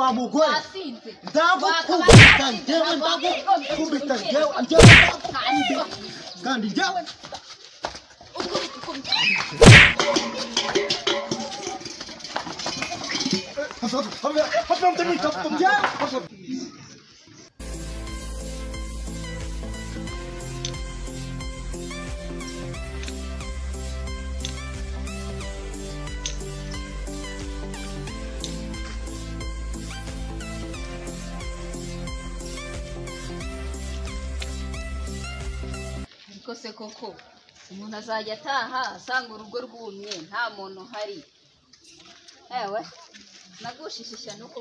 wa mugore ndagukubita njyewe ndagukubita njyewe kandi njyewe kose koko umuntu azajya ataha asanga urugo rwumye nta muntu hari ewe nagushishisha nuko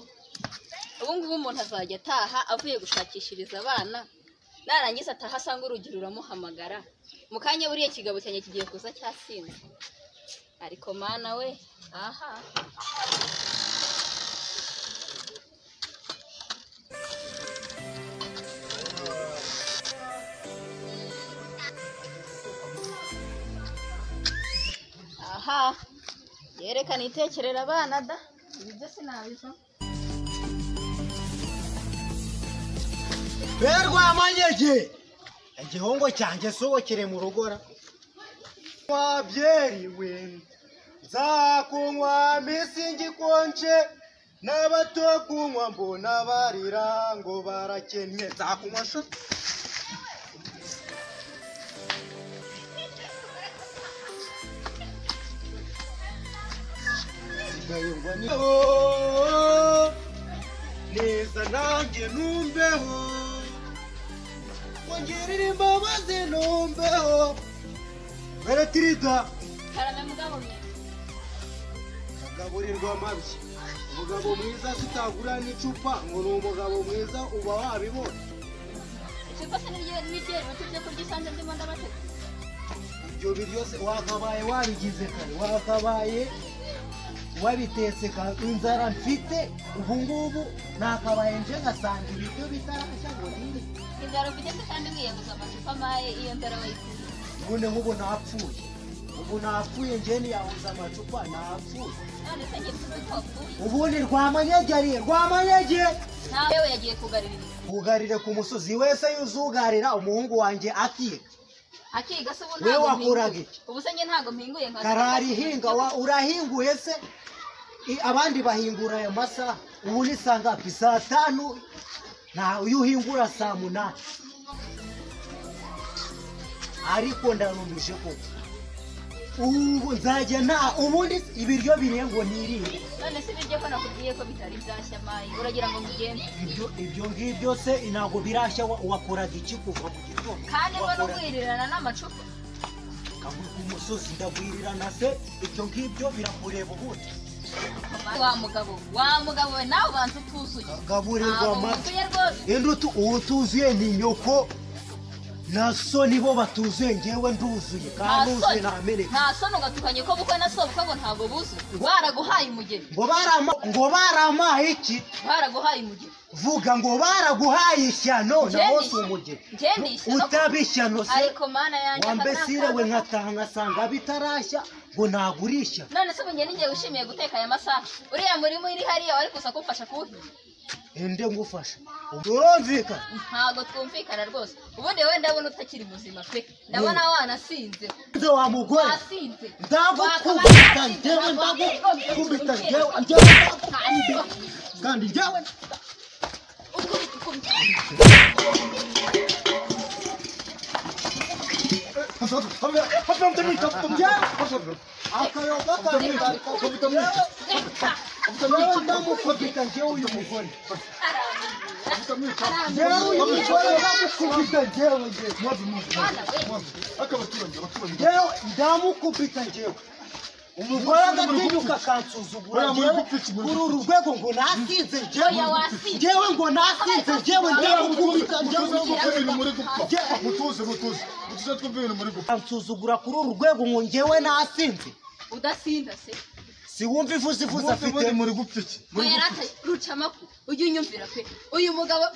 ubu ngubu umuntu azajya ataha avuye gushakishiriza abana narangiza ataha asanga urugero uramuhamagara mu kanya buriya kigabo cyanjye kigiye kuza cyasinze ariko mana we aha aha yerekana itekerera abana da ibi byose nabizo berwa amanyege igihongo cyanjye sobokere mu rugora wabyeriwe nzakunywa misingi konje n'abato kunywa mbona barira ngo barakennye nzakunywa sho neza nanjye numbeho wongerera imbabazi numbeho baratirida karame mugabo mwe agaburirwa amabyi umugabo mwiza tutagura n'icupa ngo ni umugabo mwiza uba wabibona icupa se n'iryeri batuje kurya isanze ndimo ndabateka ibyo byose wakabaye wabigize kare wakabaye wabitetse inzara mfite ubu ngubu nakabaye nje ngasanga ibiryo bitarashya ngo ninde inzara ufite se kandi wiyeguza amacupa maye iyo nzara wayisize none nk'ubu napfuye nje niyahuza amacupa napfuye none se ngiye tuzikopfuye ubundi rwamanyege nawe yagiye kugarire ku musozi wese yuzugarira umuhungu wanjye akiga se ubu ntago wakuraga iki ubu se nge ntago mpinguye nka karari hinga urahinguye se abandi bahingura aya masaha ubu ni saa ngapi saa 5 na uyu uhingura saa 8 ariko ndarumbije ko ubu nzajya ubundi ibiryo birengo nirinde none se ibiryo ko nakubwiye ko bitari byashya mayi uragira ngo mugende ibyo ngibyo se inago birashya wakoraga iki kuva mu gitondo kandi ngo no kwirirana n'amacupa kaburi ku musozi ndabwirirana se ibyo ngibyo birakureba ubundi wa mugabo we nawe ubanza utuzuye gaburirwa amazi utuzuye ni nyoko naso nibo batuzuye ngewe nduzuye kandi uzuye nameneka nta sono ugatukanye ko bukwe na sobuka ngo ntabwo buzuye baraguhaye umugeni ngo baramaye iki baraguhaye umugeni vuga ngo baraguhaye ishyano naho si umugeni utabishyano se ariko mana yanjye wambesire we nkataha ngasanga bitarashya ngo nagurisha none se umugeni ngiye wishimiye guteka aya masaha uriya murimo iri hariya wari kuza kumfasha kuwuhinga ende ngufasha urumvikana ntago twumvikana rwose ubundi wowe ndabona utakiri muzima pe ndabona wanasinze wa mugore wasinze ndagukubita njyewe kandi njyewe ndamukubita njyewe uyu mugore ndamukubita njyewe umugore agatinyuka akansuzugura kuri uru rwego ngo nasinze njyewe ngo nasinze njyewe ndamukubita ansuzugura kuri uru rwego ngo njyewe nasinze udasinda se si wumva ivuze afite muri gupfiki yarata ruca amakuru ujye unyumvira pe uyu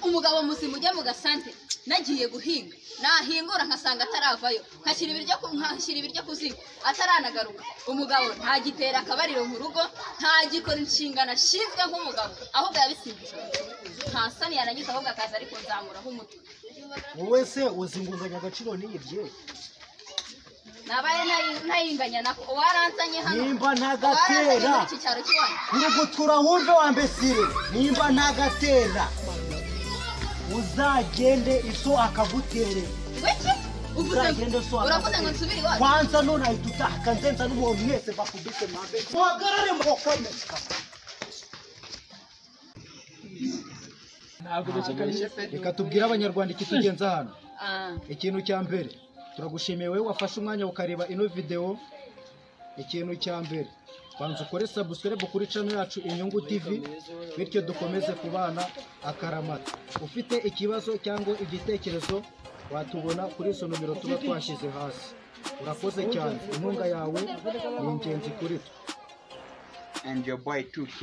umugabo muzima ujya mu gasante nagiye guhinga nahingura nkasanga ataravayo nkashyira ibiryo ku ziko ataranagaruka umugabo ntagitera akabariro mu rugo ntagikora inshingano ashinzwe nk'umugabo ahubwo yabisimbije nta sani yanagize ahubwo akaza ariko nzamuraho umutwe wowe se uzingunganya agaciro n'ibye nabaye ntayinganya nako waranzanye hano nimba ntagatera nubwo turahumve wambesire nimba ntagatera uzagende iso akagutere uzagende so uravuze ngo nsubire iwacu kwanza none ahita utaka nzenza n'umuntu mwese bakubise mwambe muhagarare mukomeka ntabwo bashikanishe pe reka tubwire abanyarwanda ikitugenza hano ikintu cya mbere turagushimiye wowe wafashe umwanya ukareba ino video ikintu cya mbere banza ukore subscribe kuri channel yacu Inyungu TV bityo dukomeze kubana akaramata ufite ikibazo cyangwa igitekerezo watubona kuri izo nomero tuba twashyize hasi urakoze cyane inkunga yawe ni ingenzi kuri twe and your boy 2K